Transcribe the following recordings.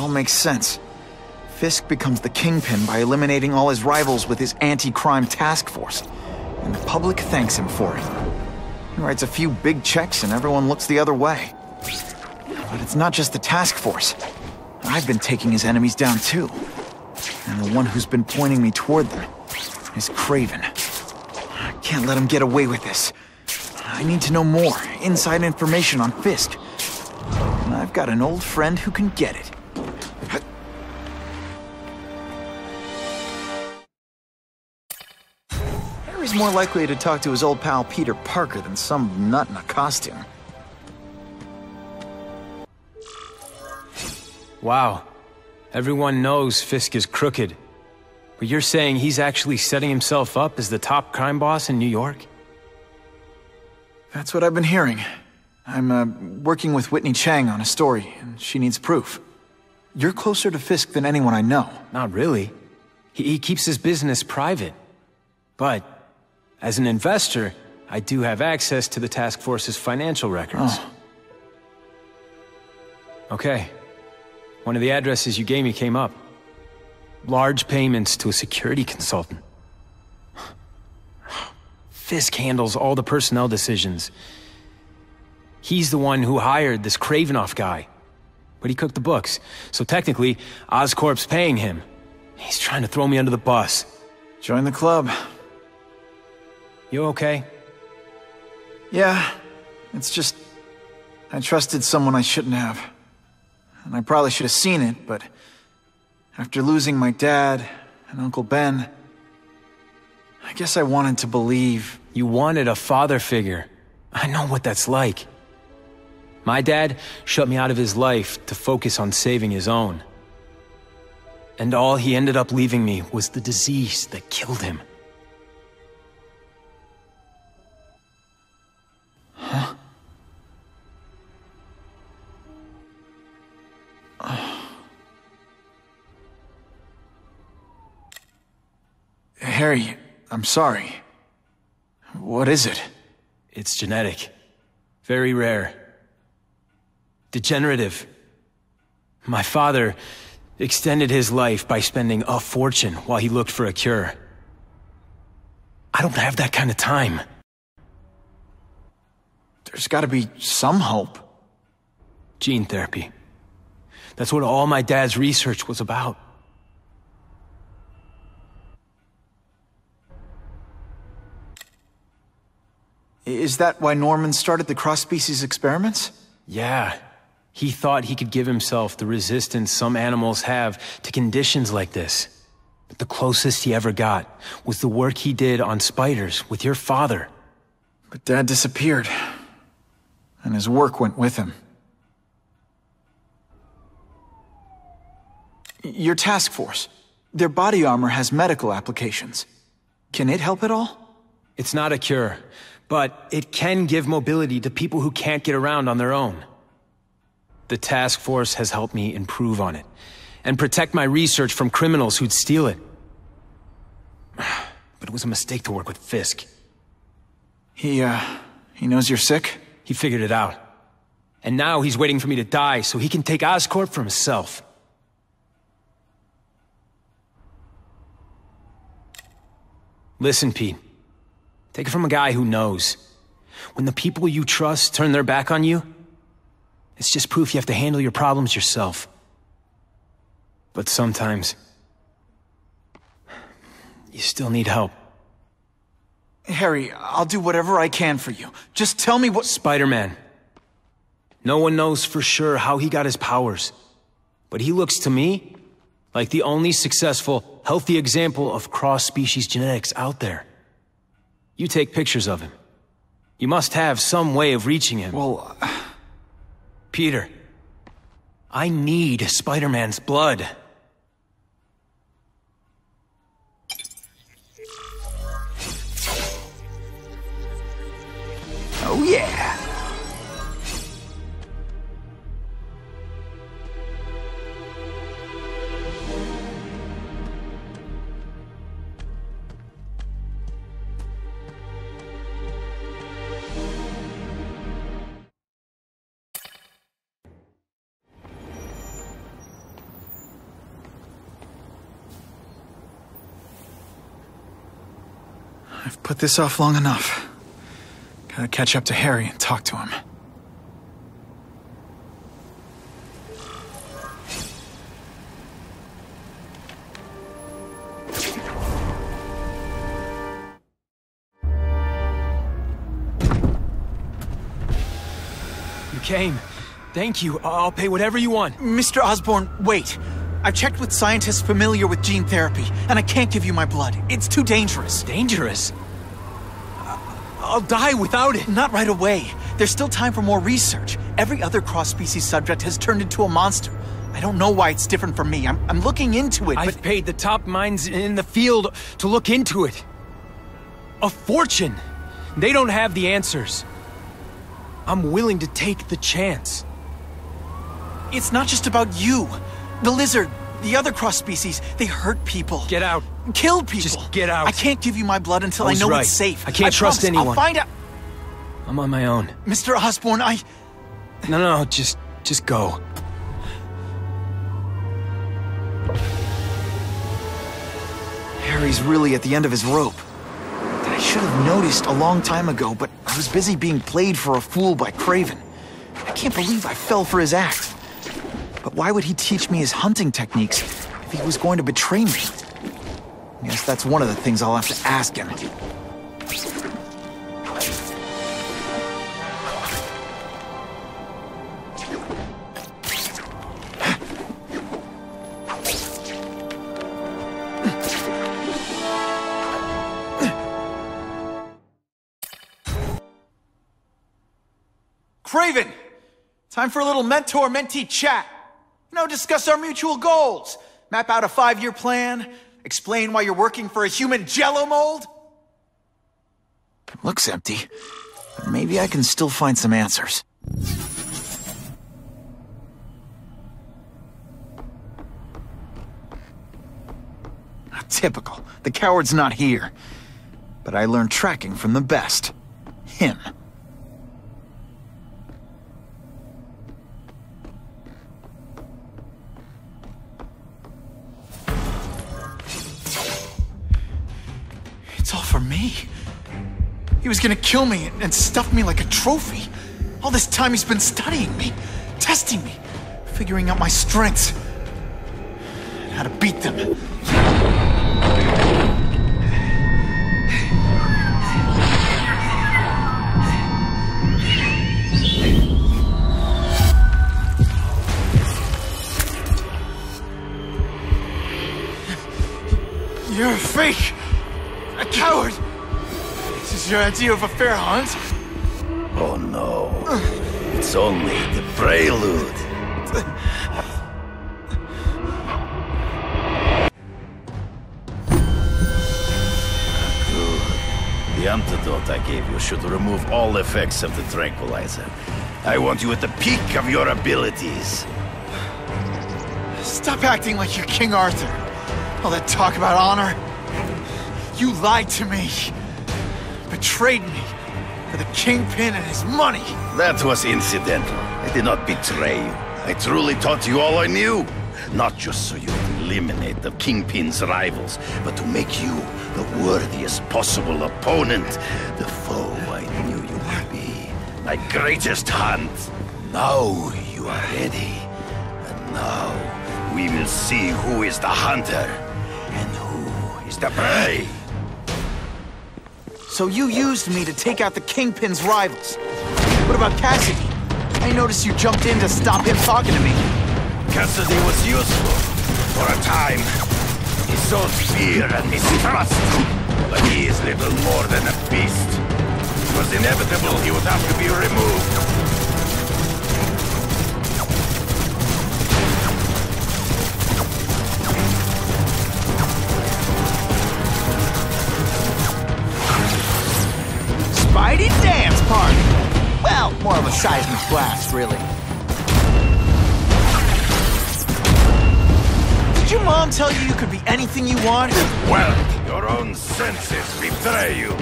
all makes sense. Fisk becomes the kingpin by eliminating all his rivals with his anti-crime task force, and the public thanks him for it. He writes a few big checks and everyone looks the other way. But it's not just the task force. I've been taking his enemies down too. And the one who's been pointing me toward them is Craven. I can't let him get away with this. I need to know more, inside information on Fisk. And I've got an old friend who can get it. Harry's more likely to talk to his old pal Peter Parker than some nut in a costume. Wow. Everyone knows Fisk is crooked. But you're saying he's actually setting himself up as the top crime boss in New York? That's what I've been hearing. I'm working with Whitney Chang on a story, and she needs proof. You're closer to Fisk than anyone I know. Not really. He keeps his business private. But, as an investor, I do have access to the task force's financial records. Oh. Okay. One of the addresses you gave me came up. Large payments to a security consultant. Fisk handles all the personnel decisions. He's the one who hired this Kravinoff guy. But he cooked the books, so technically, Oscorp's paying him. He's trying to throw me under the bus. Join the club. You okay? Yeah, it's just... I trusted someone I shouldn't have. And I probably should have seen it, but... after losing my dad and Uncle Ben... I guess I wanted to believe... You wanted a father figure. I know what that's like. My dad shut me out of his life to focus on saving his own. And all he ended up leaving me was the disease that killed him. Huh? Harry, I'm sorry. What is it? It's genetic. Very rare. Degenerative. My father extended his life by spending a fortune while he looked for a cure. I don't have that kind of time. There's gotta be some hope. Gene therapy. That's what all my dad's research was about. Is that why Norman started the cross-species experiments? Yeah. He thought he could give himself the resistance some animals have to conditions like this. But the closest he ever got was the work he did on spiders with your father. But Dad disappeared. And his work went with him. Your task force. Their body armor has medical applications. Can it help at all? It's not a cure, but it can give mobility to people who can't get around on their own. The task force has helped me improve on it, and protect my research from criminals who'd steal it. But it was a mistake to work with Fisk. He knows you're sick? He figured it out. And now he's waiting for me to die so he can take Oscorp for himself. Listen, Pete. Take it from a guy who knows. When the people you trust turn their back on you, it's just proof you have to handle your problems yourself. But sometimes, you still need help. Harry, I'll do whatever I can for you. Just tell me what— Spider-Man. No one knows for sure how he got his powers. But he looks to me like the only successful, healthy example of cross-species genetics out there. You take pictures of him. You must have some way of reaching him. Well, Peter, I need Spider-Man's blood. oh yeah! I've put this off long enough. Gotta catch up to Harry and talk to him. You came. Thank you. I'll pay whatever you want. Mr. Osborn, wait. I've checked with scientists familiar with gene therapy, and I can't give you my blood. It's too dangerous. Dangerous? I'll die without it. Not right away. There's still time for more research. Every other cross-species subject has turned into a monster. I don't know why it's different from me. I'm looking into it, but... I've paid the top minds in the field to look into it. A fortune. They don't have the answers. I'm willing to take the chance. It's not just about you. The lizard, the other cross-species, they hurt people. Get out. Killed people. Just get out. I can't give you my blood until I know right. it's safe. I can't trust promise. anyone. I'll find out. I'm on my own. Mr. Osborn, No, just go. Harry's really at the end of his rope. I should have noticed a long time ago, but I was busy being played for a fool by Craven. I can't believe I fell for his act. But why would he teach me his hunting techniques if he was going to betray me? I guess that's one of the things I'll have to ask him. Craven! Time for a little mentor-mentee chat. Discuss our mutual goals. Map out a 5-year plan. Explain why you're working for a human jello mold. It looks empty, but maybe I can still find some answers. Typical. The coward's not here. But I learned tracking from the best. Him. It's all for me. He was gonna kill me and stuff me like a trophy. All this time he's been studying me, testing me, figuring out my strengths, and how to beat them. You're a fake! A coward! This is your idea of a fair hunt? Oh no. It's only the prelude. Good. The antidote I gave you should remove all effects of the tranquilizer. I want you at the peak of your abilities. Stop acting like you're King Arthur. All that talk about honor. You lied to me. Betrayed me. For the kingpin and his money. That was incidental. I did not betray you. I truly taught you all I knew. Not just so you could eliminate the kingpin's rivals, but to make you the worthiest possible opponent. The foe I knew you would be. My greatest hunt. Now you are ready. And now we will see who is the hunter and who is the prey. So you used me to take out the Kingpin's rivals. What about Cassidy? I noticed you jumped in to stop him talking to me. Cassidy was useful. For a time. He sowed fear and mistrust. But he is little more than a beast. It was inevitable he would have to be removed. Spidey dance party! Well, more of a seismic blast, really. Did your mom tell you you could be anything you want? Well, your own senses betray you.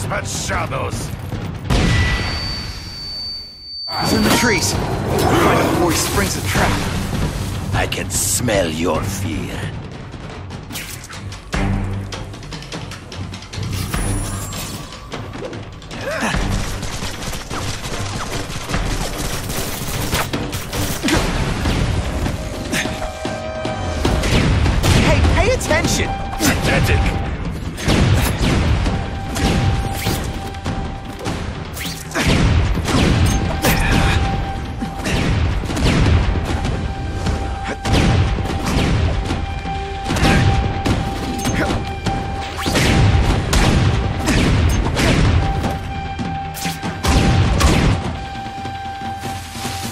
grasp at shadows. He's in the trees. Find him before he springs a trap. I can smell your fear. Hey, pay attention! Pathetic.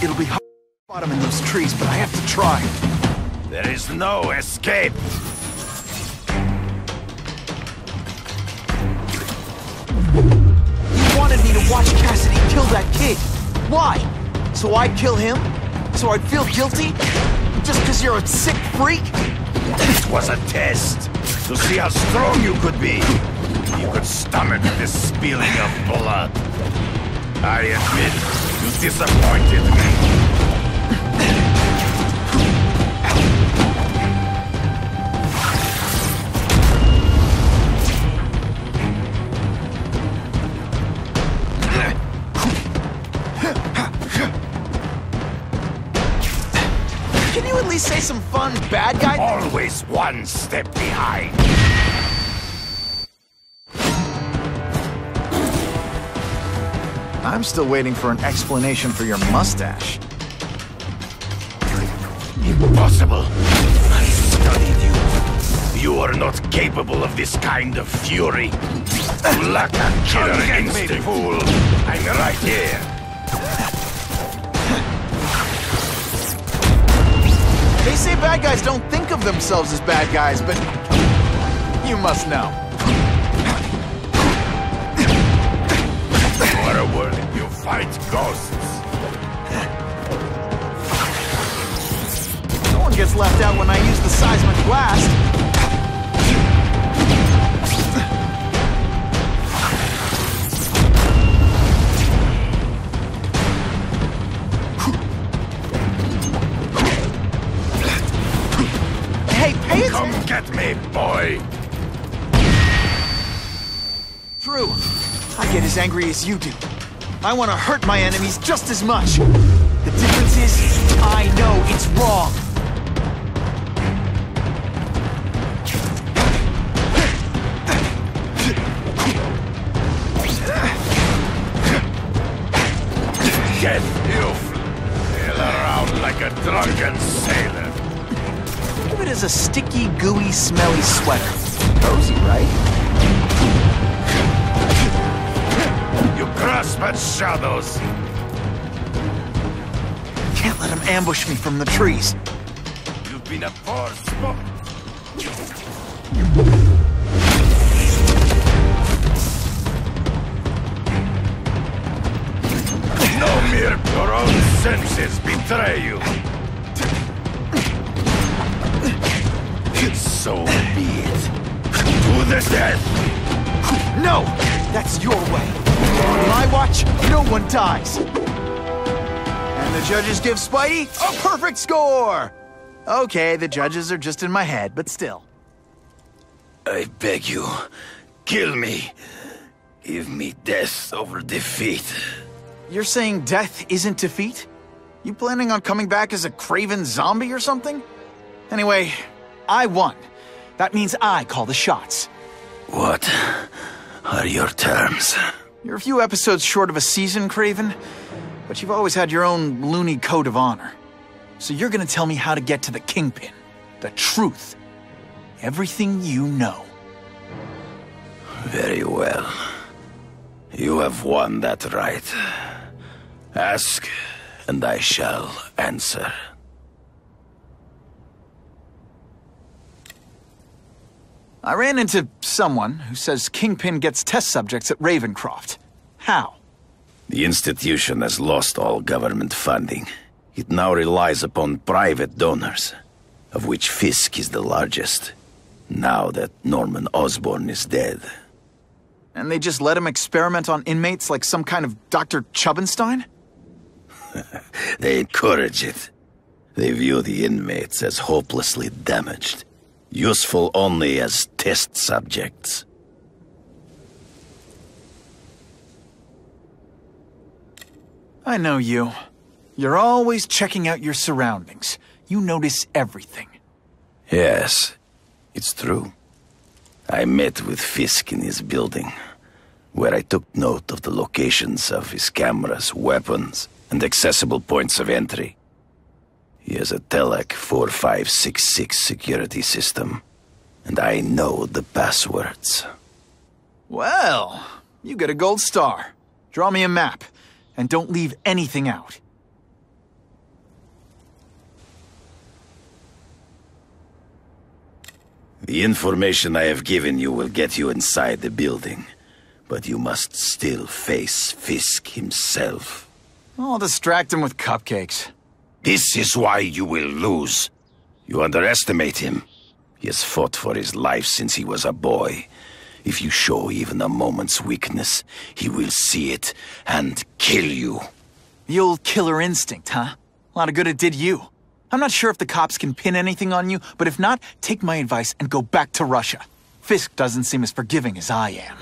It'll be hard to spot him in those trees, but I have to try. There is no escape. You wanted me to watch Cassidy kill that kid. Why? So I'd kill him? So I'd feel guilty? Just because you're a sick freak? It was a test to see how strong you could be. You could stomach the spilling of blood. I admit, you disappointed me. Can you at least say some fun bad guy things? Always one step behind. I'm still waiting for an explanation for your mustache. Impossible. I studied you. You are not capable of this kind of fury. You lack a killer instinct. Fool. I'm right here. They say bad guys don't think of themselves as bad guys, but you must know. For a world you fight ghosts. No one gets left out when I use the seismic blast. Hey, pay Come attention! get me, boy. True. I get as angry as you do. I want to hurt my enemies just as much. The difference is, I know it's wrong. Get you flail around like a drunken sailor. Think of it as a sticky, gooey, smelly sweater. Cozy, right? You grasp at shadows. Can't let him ambush me from the trees. You've been a poor sport. No mere your own senses betray you. So be it. To the death. No! That's your way. On my watch, no one dies. And the judges give Spidey a perfect score! Okay, the judges are just in my head, but still. I beg you, kill me. Give me death over defeat. You're saying death isn't defeat? You planning on coming back as a craven zombie or something? Anyway, I won. That means I call the shots. What are your terms? You're a few episodes short of a season, Craven, but you've always had your own loony code of honor. So you're gonna tell me how to get to the Kingpin. The truth. Everything you know. Very well. You have won that right. Ask, and I shall answer. I ran into someone who says Kingpin gets test subjects at Ravencroft. How? The institution has lost all government funding. It now relies upon private donors, of which Fisk is the largest, now that Norman Osborn is dead. And they just let him experiment on inmates like some kind of Dr. Chubbenstein? They encourage it. They view the inmates as hopelessly damaged, useful only as test subjects. I know you. You're always checking out your surroundings. You notice everything. Yes, it's true. I met with Fisk in his building, where I took note of the locations of his cameras, weapons, and accessible points of entry. He has a Telec 4566 security system, and I know the passwords. Well, you get a gold star. Draw me a map, and don't leave anything out. The information I have given you will get you inside the building, but you must still face Fisk himself. I'll distract him with cupcakes. This is why you will lose. You underestimate him. He has fought for his life since he was a boy. If you show even a moment's weakness, he will see it and kill you. The old killer instinct, huh? A lot of good it did you. I'm not sure if the cops can pin anything on you, but if not, take my advice and go back to Russia. Fisk doesn't seem as forgiving as I am.